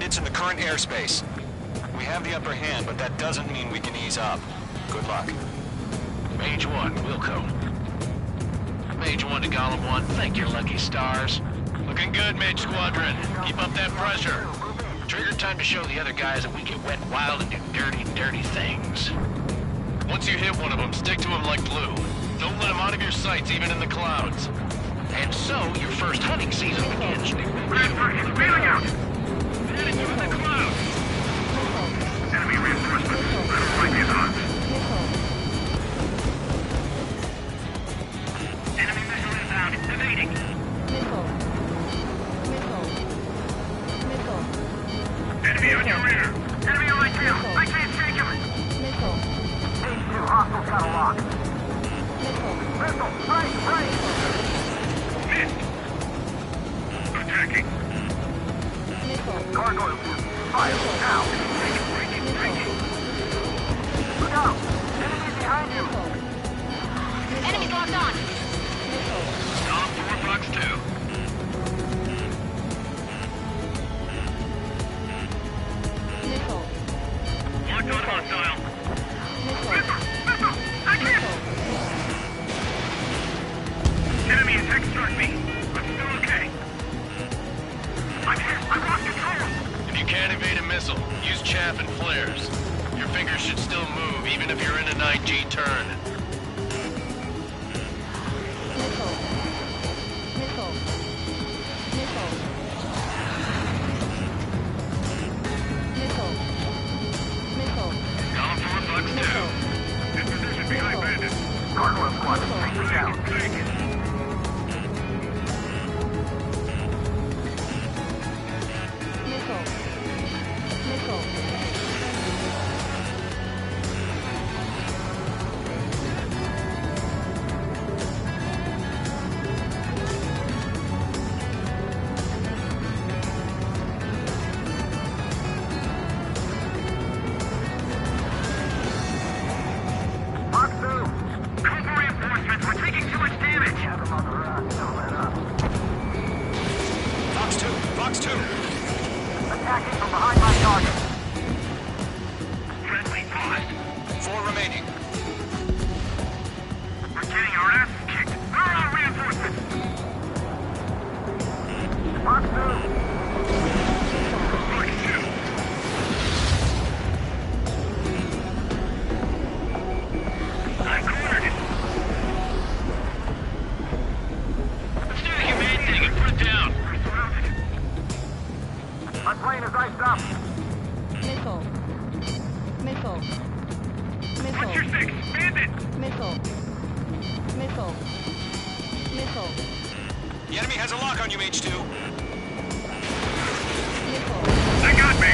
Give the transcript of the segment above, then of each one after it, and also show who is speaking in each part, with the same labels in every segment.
Speaker 1: targets in the current airspace. We have the upper hand, but that doesn't mean we can ease up. Good luck.
Speaker 2: Mage 1, Wilco. Mage 1 to Golem 1, thank your lucky stars. Looking good, Mage Squadron. Keep up that pressure. Trigger time to show the other guys that we get wet and wild and do dirty, dirty things. Once you hit one of them, stick to them like glue. Don't let them out of your sights, even in the clouds. And so, your first hunting season begins.
Speaker 3: Reinforcements bailing out! Heading through the clouds! Enemy reinforcements. Let them fight these odds. Enemy missile inbound. Evading. Enemy on your rear. Enemy on my tail. I can't shake him. H2, hostiles got a lock. Missile, right. Missed. Attacking. Gargoyle. Fire. Now. Breaking. Look out. Enemy behind you.
Speaker 4: Enemy locked on.
Speaker 3: Stop 4 Fox 2. Locked on hostile. Missile! I can't! Enemy attack struck me. I'm still okay. I'm hit. I lost control.
Speaker 2: If you can't evade a missile, use chaff and flares. Your fingers should still move, even if you're in a 9G turn.
Speaker 3: Golem 4 Fox 2. In position behind bandits. Gargoyle squad, take me down. Take it. Fox 2. Call for reinforcements. We're taking too much damage. Have them on the run. Don't let up.
Speaker 1: Fox 2.
Speaker 3: Attacking from behind my target. Friendly lost.
Speaker 1: 4 remaining.
Speaker 3: We're getting our asses kicked. Where are our reinforcements? Fox 2. Fox 2. I'm cornered. Let's do the humane thing and put it down. We're surrounded. My plane is iced up. What's your 6? Bandit!
Speaker 1: The enemy has a lock on you, H2.
Speaker 3: They got me!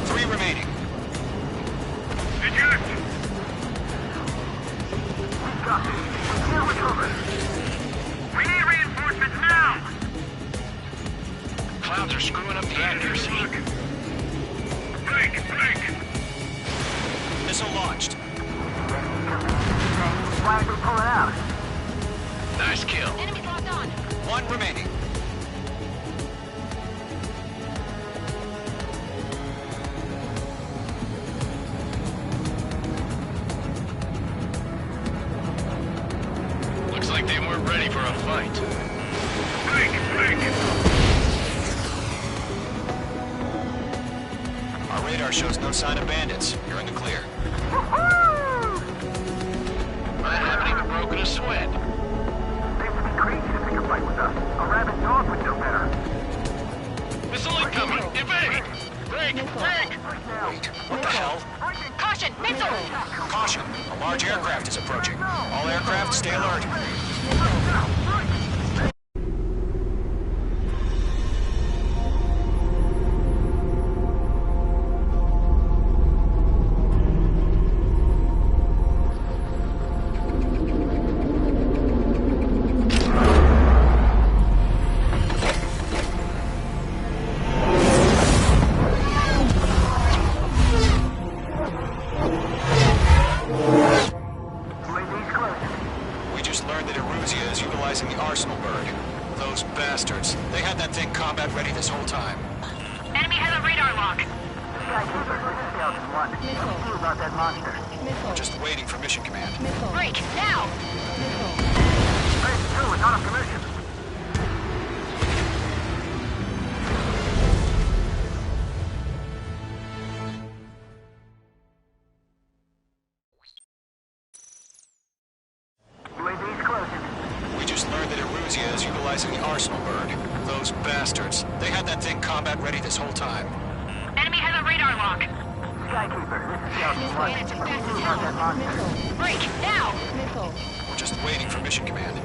Speaker 1: 3 remaining.
Speaker 3: Eject! Got this. Here we cover. We need reinforcements now!
Speaker 2: Clouds are screwing up the accuracy.
Speaker 3: Break!
Speaker 1: Missile launched.
Speaker 3: Why are we pulling out?
Speaker 2: Nice kill.
Speaker 4: Enemy locked on.
Speaker 1: 1 remaining.
Speaker 2: Looks like they weren't ready for a fight.
Speaker 3: Break!
Speaker 1: Our radar shows no sign of bandits. You're in the clear.
Speaker 3: Woohoo!
Speaker 2: I haven't even broken a sweat.
Speaker 3: They would be crazy to pick a fight with us. A rabid dog would know better.
Speaker 2: Missile incoming! Evade! Break!
Speaker 1: Wait, what the hell?
Speaker 4: Caution! Missile!
Speaker 1: Caution! A large aircraft is approaching. All aircraft, stay alert. We just learned that Eruzia is utilizing the Arsenal bird. Those bastards. They had that thing combat ready this whole time.
Speaker 4: Enemy has a radar lock.
Speaker 3: Skykeeper, this is Delta 1. What do you do about that monster?
Speaker 1: We're just waiting for mission command.
Speaker 4: Break, now!
Speaker 3: Phase 2 is out of commission. UAV's closing.
Speaker 1: We just learned that Eruzia is utilizing the Arsenal bird. Those bastards. They had that thing combat ready this whole time.
Speaker 4: Enemy has a radar lock.
Speaker 3: Skykeeper, this is Delta 1.
Speaker 4: It's
Speaker 3: What do you
Speaker 4: fast
Speaker 3: do
Speaker 4: as
Speaker 3: about
Speaker 4: hell.
Speaker 3: that monster?
Speaker 4: Break, now!
Speaker 1: We're just waiting for mission command.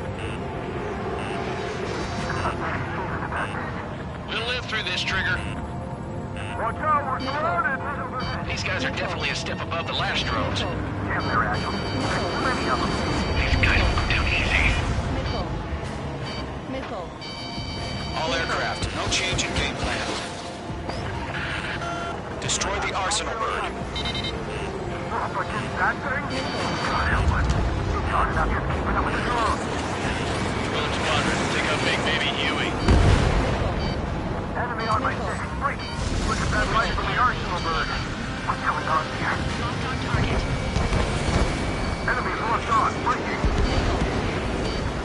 Speaker 2: We'll live through this, Trigger.
Speaker 3: Watch out, we're surrounded!
Speaker 2: These guys are definitely a step above the last drones.
Speaker 3: Damn, they're agile. Too many of them.
Speaker 2: These guys will go down easy.
Speaker 1: All aircraft, no change in game plan. Destroy the Arsenal bird.
Speaker 3: Oh, but just that thing? God help us. You're talking about just keeping up with the drones.
Speaker 2: Drone Squadron, take out Big Baby Huey.
Speaker 3: Enemy on my 6. Break. Look at that light from the Arsenal bird. What's going on here?
Speaker 4: Locked on target.
Speaker 3: Enemy's locked on. Breaking.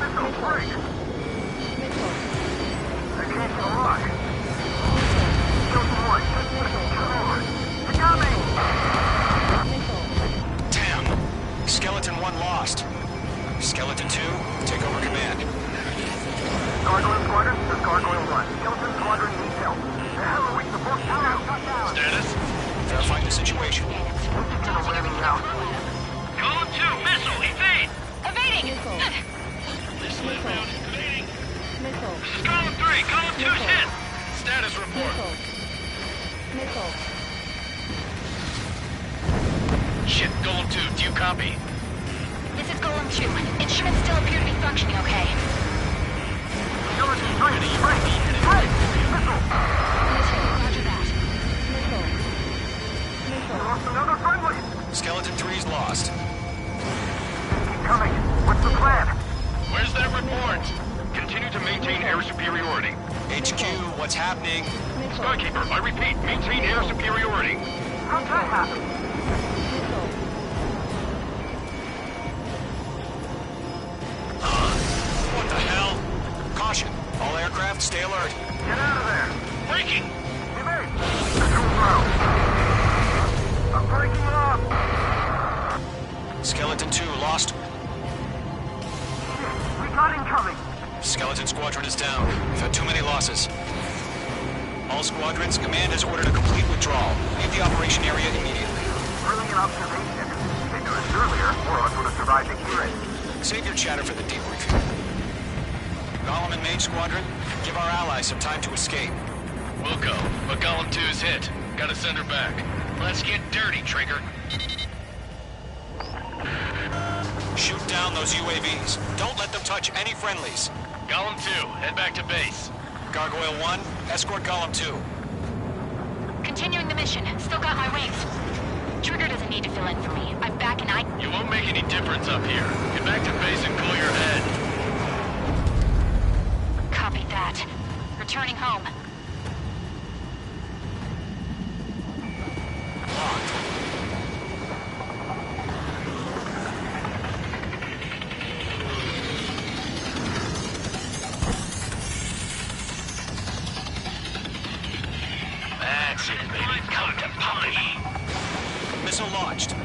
Speaker 3: Missile, break. They can't get a lock. Kill some more. Come on. They got me.
Speaker 1: Damn. Skeleton 1 lost. Skeleton 2, take over command.
Speaker 3: Gargoyle Squadron, this is Gargoyle 1. Skeleton Squadron needs help. The hell are we supposed to do?
Speaker 2: Status?
Speaker 1: Verifying the situation.
Speaker 3: This is gonna wear me out.
Speaker 2: Column 2, missile, evade!
Speaker 4: Evading!
Speaker 2: Missile inbound, evading. This is Column 3, Column 2's hit! Status report. Shit, Golem 2, do you copy?
Speaker 4: This is Golem 2. Instruments still appear to be functioning okay.
Speaker 3: Skeleton 3, break. Break. Missile.
Speaker 4: Roger that.
Speaker 3: We lost another friendly.
Speaker 1: Skeleton 3's lost.
Speaker 3: Keep coming. What's the plan?
Speaker 2: Where's that report? Continue to maintain air superiority.
Speaker 1: HQ, what's happening?
Speaker 2: Skykeeper, I repeat, maintain air superiority.
Speaker 3: How'd that happen?
Speaker 1: What the hell? Caution. All aircraft, stay alert.
Speaker 3: Get out of there.
Speaker 2: Breaking!
Speaker 3: Evade. Control ground. I'm breaking off.
Speaker 1: Skeleton 2 lost.
Speaker 3: We got incoming.
Speaker 1: Skeleton Squadron is down. We've had too many losses. All squadrons, command has ordered a complete withdrawal. Leave the operation area immediately.
Speaker 3: Brilliant observation. If they knew us earlier, more of us would have survived the hearing.
Speaker 1: Save your chatter for the debriefing. Golem and Mage Squadron, give our allies some time to escape.
Speaker 2: We'll go, but Golem 2's hit. Gotta send her back. Let's get dirty, Trigger.
Speaker 1: Shoot down those UAVs. Don't let them touch any friendlies.
Speaker 2: Golem 2, head back to base.
Speaker 1: Gargoyle 1, escort Golem 2.
Speaker 4: Continuing the mission. Still got my wings. Trigger doesn't need to fill in for me. I'm back and
Speaker 2: You won't make any difference up here. Get back to base and cool your head.
Speaker 4: Copy that. Returning home.
Speaker 2: That's it, baby. Come to Poppy.
Speaker 1: Missile launched.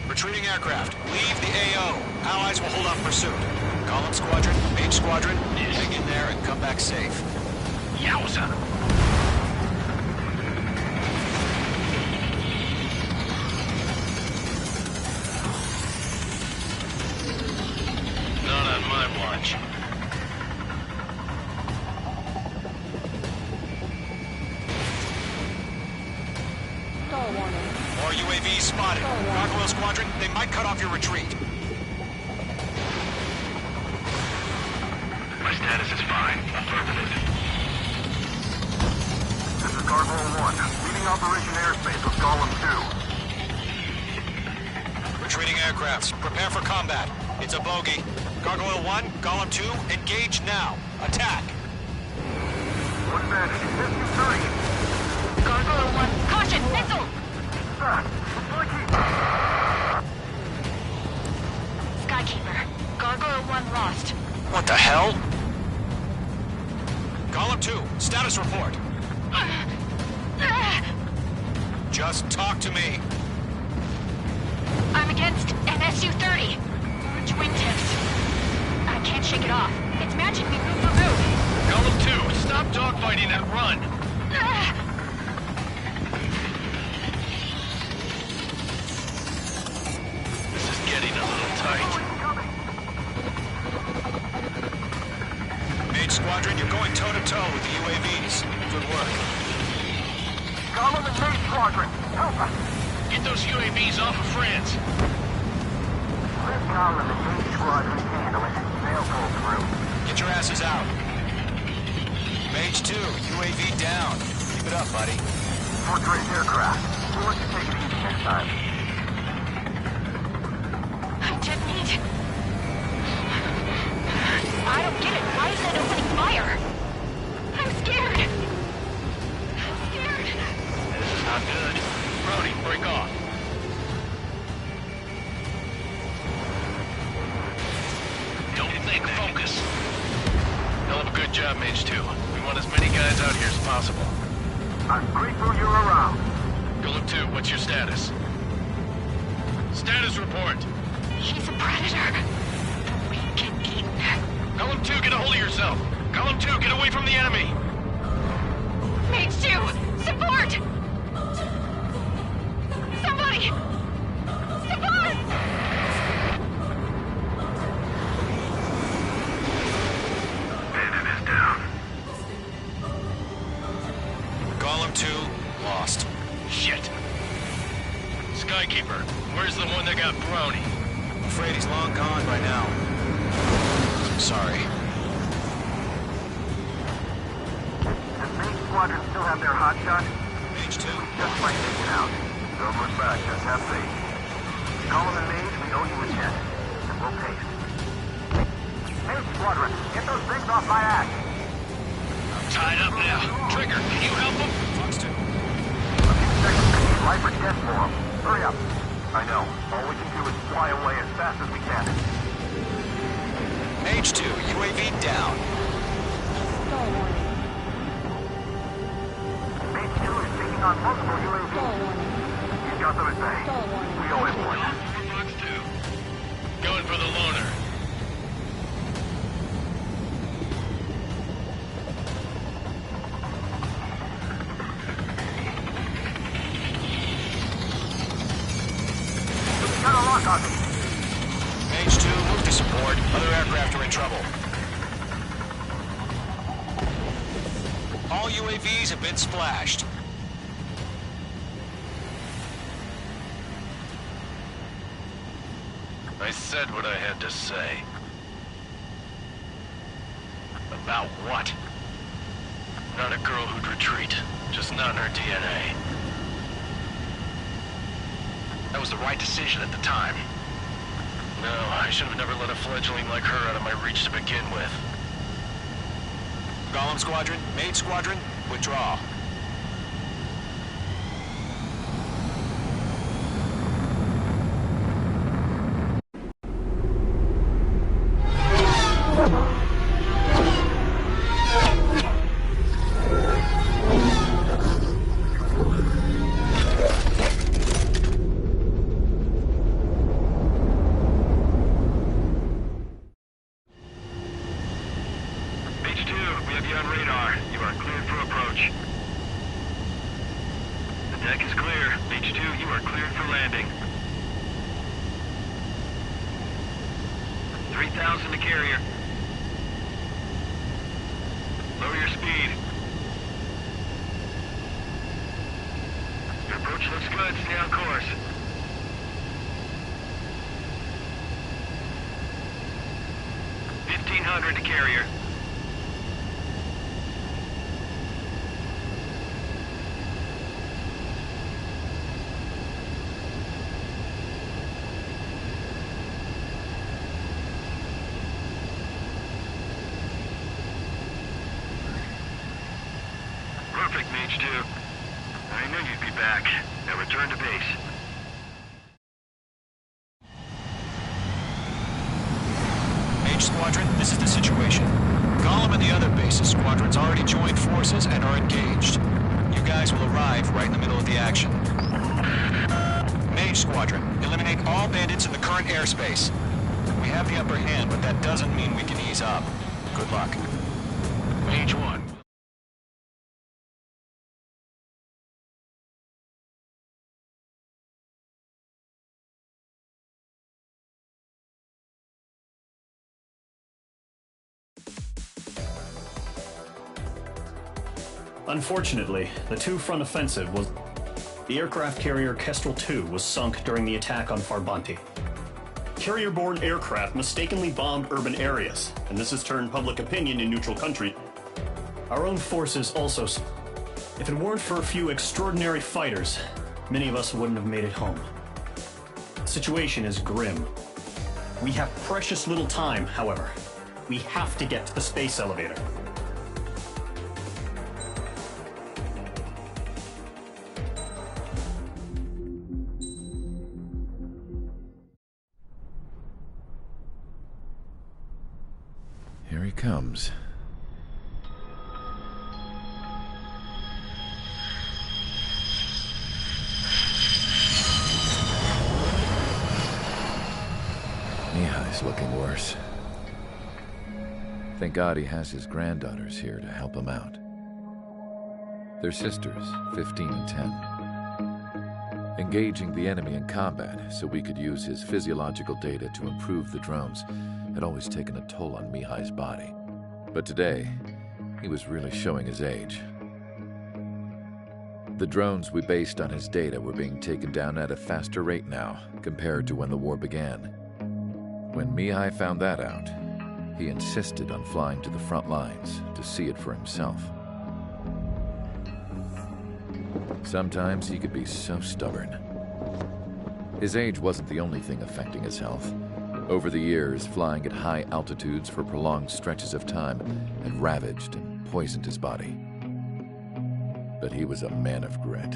Speaker 1: Retreating aircraft. Leave the AO. Allies will hold off pursuit. Golem Squadron, Mage Squadron, hang in there and come back safe.
Speaker 2: Yowza! Not on my watch.
Speaker 1: More UAVs spotted. Gargoyle Squadron, they might cut off your retreat.
Speaker 2: My status is fine. Affirmative.
Speaker 3: This is Gargoyle 1, leading Operation Airspace with Golem 2.
Speaker 1: Retreating aircrafts, prepare for combat. It's a bogey. Gargoyle 1, Golem 2, engage now. Attack.
Speaker 3: One bandit. 53.
Speaker 4: Gargoyle 1, caution, missile!
Speaker 3: Sir, deploy key.
Speaker 4: Skykeeper, Gargoyle 1 lost.
Speaker 1: What the hell? Golem 2, status report. Just talk to me.
Speaker 4: I'm against MSU-30. Twin tips. I can't shake it off. It's matching me move for move.
Speaker 2: Golem 2, stop dogfighting and run. This is getting a little tight.
Speaker 1: Mage Squadron, you're going toe-to-toe with the UAVs. Good work.
Speaker 3: Golem and Mage Squadron, help us.
Speaker 2: Get those UAVs off of France.
Speaker 3: Let Golem and Mage Squadron handle it. They'll pull through.
Speaker 1: Get your asses out. Mage 2, UAV down. Keep it up, buddy.
Speaker 3: Portrait aircraft. We'll let you take it easy next time.
Speaker 4: I'm dead meat. I don't get it. Why is that opening fire? I'm scared. I'm scared.
Speaker 2: This is not good. Brody, break off. Don't think, focus. Hell of a good job, Mage 2. We want as many guys out here as possible.
Speaker 3: I'm grateful you're around.
Speaker 2: Golem 2, what's your status? Status report.
Speaker 4: He's a predator. We get eaten.
Speaker 2: Golem 2, get a hold of yourself. Golem 2, get away from the enemy.
Speaker 4: Mage 2, support! Somebody! Support!
Speaker 3: Bandit is down.
Speaker 1: Golem 2, lost.
Speaker 2: Shit. Skykeeper, where's the one that got brownie?
Speaker 1: I'm afraid he's long gone by now. Sorry.
Speaker 3: Does Mage Squadron still have their hot shot?
Speaker 1: Mage 2?
Speaker 3: Just might take it out. Don't look back, just have faith. Golem and Mage, we owe you a jet. And we'll pay it. Mage Squadron, get those things off my ass.
Speaker 2: Tied up now. Trigger, can you help him?
Speaker 1: Fox 2.
Speaker 3: A few seconds to need life or death for them. Hurry up. I know. All we can do is fly away as fast as we can.
Speaker 1: Mage 2, UAV down.
Speaker 3: Mage 2 is taking on multiple UAVs. He's got them at bay. We owe him one.
Speaker 2: Fox 2. Going for the loner.
Speaker 3: Got a lock on me.
Speaker 1: Mage 2, move to support. Other aircraft are in trouble. All UAVs have been splashed.
Speaker 2: I said what I had to say. About what? Not a girl who'd retreat. Just not in her DNA. That was the right decision at the time. No, I should have never let a fledgling like her out of my reach to begin with.
Speaker 1: Golem Squadron, Mage Squadron, withdraw.
Speaker 3: Mage 2, we have you on radar. You are cleared for approach. The deck is clear. Mage 2, you are cleared for landing. 3,000 to carrier. Lower your speed. Your approach looks good. Stay on course. $1,500 to carrier. H2. I knew you'd be back. Now return to base.
Speaker 1: Mage Squadron, this is the situation. Gollum and the other bases squadrons already joined forces and are engaged. You guys will arrive right in the middle of the action. Mage Squadron, eliminate all bandits in the current airspace. We have the upper hand, but that doesn't mean we can ease up. Good luck.
Speaker 2: Mage 1.
Speaker 5: Unfortunately, the two-front offensive was... The aircraft carrier Kestrel II was sunk during the attack on Farbanti. Carrier-borne aircraft mistakenly bombed urban areas, and this has turned public opinion in neutral country. Our own forces also... If it weren't for a few extraordinary fighters, many of us wouldn't have made it home. The situation is grim. We have precious little time, however. We have to get to the space elevator.
Speaker 6: Here he comes. Mihai's looking worse. Thank God he has his granddaughters here to help him out. They're sisters, 15 and 10. Engaging the enemy in combat so we could use his physiological data to improve the drones had always taken a toll on Mihai's body. But today, he was really showing his age. The drones we based on his data were being taken down at a faster rate now compared to when the war began. When Mihai found that out, he insisted on flying to the front lines to see it for himself. Sometimes he could be so stubborn. His age wasn't the only thing affecting his health. Over the years, flying at high altitudes for prolonged stretches of time had ravaged and poisoned his body. But he was a man of grit.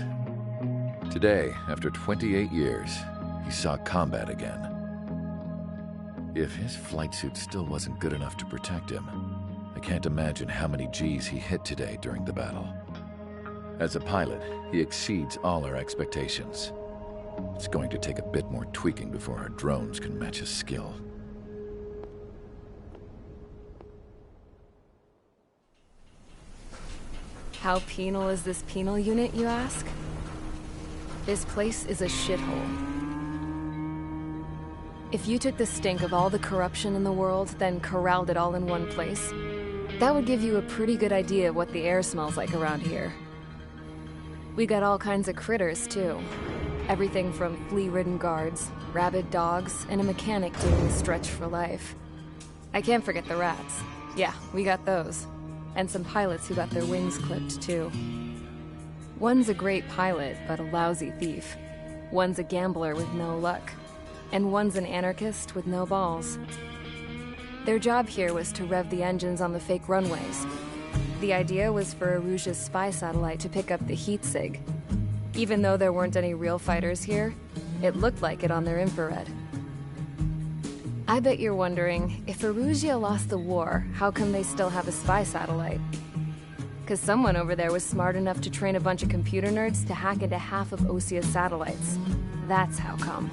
Speaker 6: Today, after 28 years, he saw combat again. If his flight suit still wasn't good enough to protect him, I can't imagine how many Gs he hit today during the battle. As a pilot, he exceeds all our expectations. It's going to take a bit more tweaking before our drones can match his skill.
Speaker 7: How penal is this penal unit, you ask? This place is a shithole. If you took the stink of all the corruption in the world, then corralled it all in one place, that would give you a pretty good idea of what the air smells like around here. We got all kinds of critters, too. Everything from flea-ridden guards, rabid dogs, and a mechanic doing the stretch for life. I can't forget the rats. Yeah, we got those. And some pilots who got their wings clipped, too. One's a great pilot, but a lousy thief. One's a gambler with no luck. And one's an anarchist with no balls. Their job here was to rev the engines on the fake runways. The idea was for Aruja's spy satellite to pick up the heat sig. Even though there weren't any real fighters here, it looked like it on their infrared. I bet you're wondering, if Aruja lost the war, how come they still have a spy satellite? 'Cause someone over there was smart enough to train a bunch of computer nerds to hack into half of Osia's satellites. That's how come.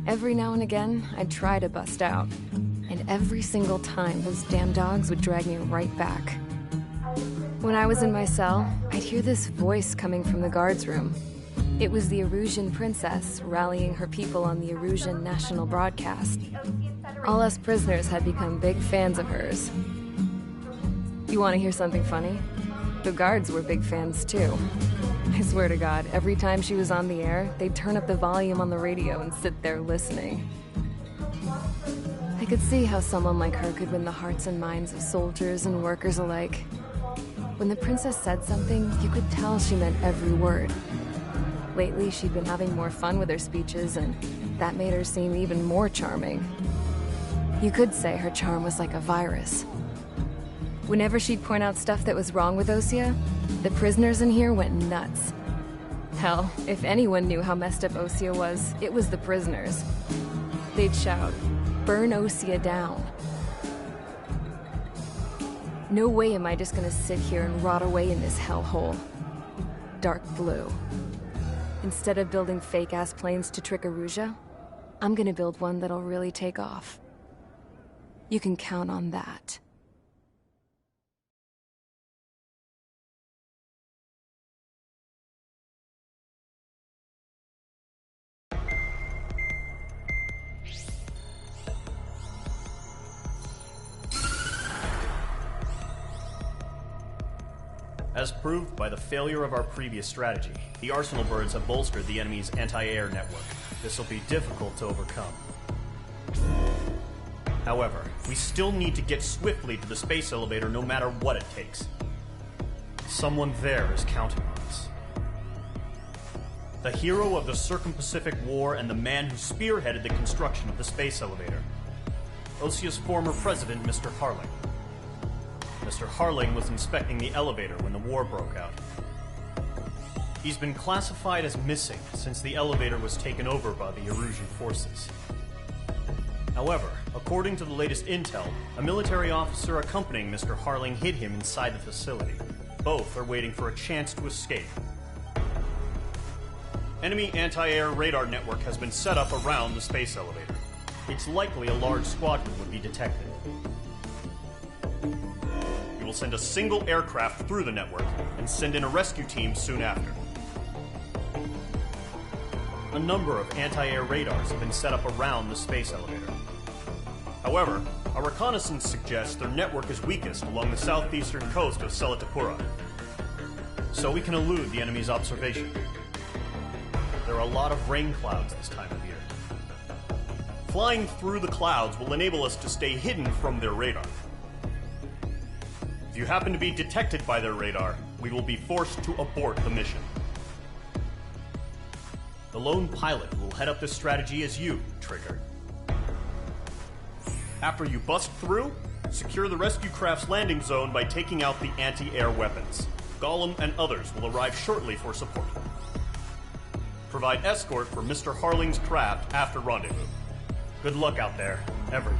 Speaker 7: Every now and again, I'd try to bust out. And every single time, those damn dogs would drag me right back. When I was in my cell, I'd hear this voice coming from the guards room. It was the Erusian princess rallying her people on the Erusian national broadcast. All us prisoners had become big fans of hers. You want to hear something funny? The guards were big fans too. I swear to God, every time she was on the air, they'd turn up the volume on the radio and sit there listening. I could see how someone like her could win the hearts and minds of soldiers and workers alike. When the princess said something, you could tell she meant every word. Lately, she'd been having more fun with her speeches, and that made her seem even more charming. You could say her charm was like a virus. Whenever she'd point out stuff that was wrong with Osea, the prisoners in here went nuts. Hell, if anyone knew how messed up Osea was, it was the prisoners. They'd shout, "Burn Osea down." No way am I just gonna sit here and rot away in this hellhole. Dark blue. Instead of building fake-ass planes to trick Aruja, I'm gonna build one that'll really take off. You can count on that.
Speaker 5: As proved by the failure of our previous strategy, the Arsenal birds have bolstered the enemy's anti-air network. This will be difficult to overcome. However, we still need to get swiftly to the space elevator no matter what it takes. Someone there is counting on us. The hero of the Circum-Pacific War and the man who spearheaded the construction of the space elevator. Osea's former president, Mr. Harling. Mr. Harling was inspecting the elevator when the war broke out. He's been classified as missing since the elevator was taken over by the Erusian forces. However, according to the latest intel, a military officer accompanying Mr. Harling hid him inside the facility. Both are waiting for a chance to escape. Enemy anti-air radar network has been set up around the space elevator. It's likely a large squadron would be detected. We will send a single aircraft through the network and send in a rescue team soon after. A number of anti-air radars have been set up around the space elevator. However, our reconnaissance suggests their network is weakest along the southeastern coast of Selatapura, so we can elude the enemy's observation. There are a lot of rain clouds this time of year. Flying through the clouds will enable us to stay hidden from their radar. If you happen to be detected by their radar, we will be forced to abort the mission. The lone pilot who will head up this strategy is you, Trigger. After you bust through, secure the rescue craft's landing zone by taking out the anti-air weapons. Gollum and others will arrive shortly for support. Provide escort for Mr. Harling's craft after rendezvous. Good luck out there, everyone.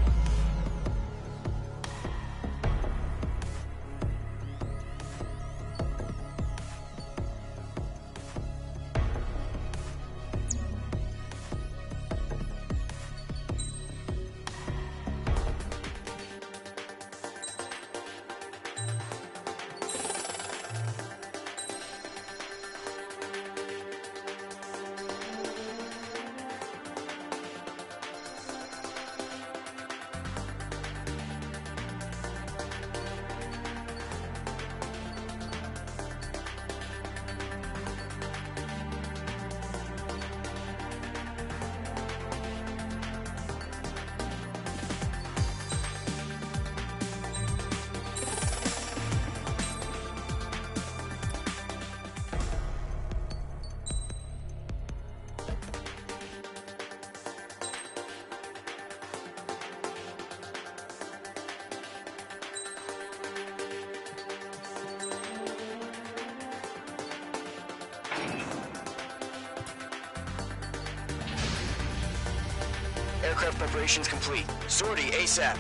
Speaker 2: Aircraft preparations complete. Sortie ASAP.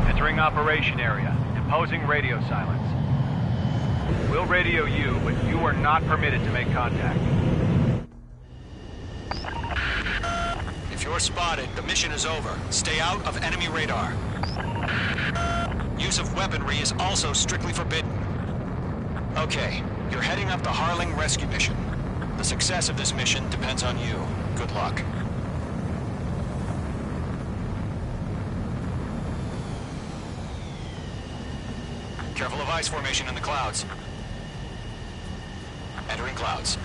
Speaker 1: Entering operation area. Imposing radio silence. We'll radio you, but you are not permitted to make contact. If you're spotted, the mission is over. Stay out of enemy radar. Use of weaponry is also strictly forbidden. Okay, you're heading up the Harling rescue mission. The success of this mission depends on you. Good luck. Careful of ice formation in the clouds. Entering clouds.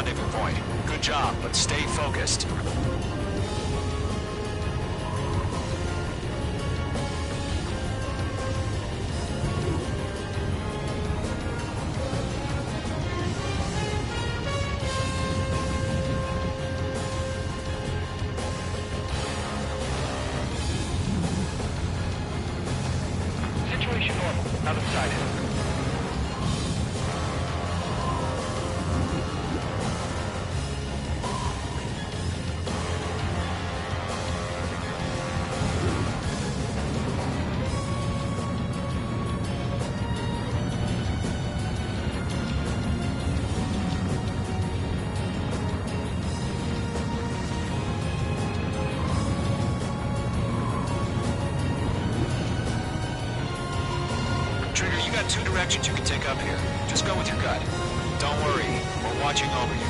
Speaker 1: rendezvous point. Good job, but stay focused.
Speaker 2: Situation normal. Other side in.
Speaker 1: Trigger, you got two directions you can take up here. Just go with your gut. Don't worry, we're watching over you.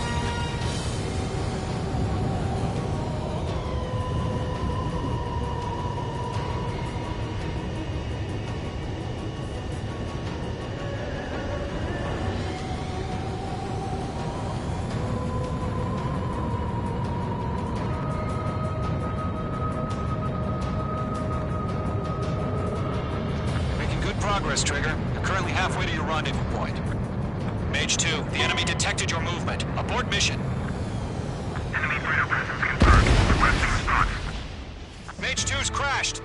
Speaker 1: Making good progress, Trigger. You're currently halfway to your rendezvous point. Mage 2, the enemy detected your movement. Abort mission.
Speaker 3: Enemy radar presence confirmed. Requesting response.
Speaker 1: Mage 2's crashed.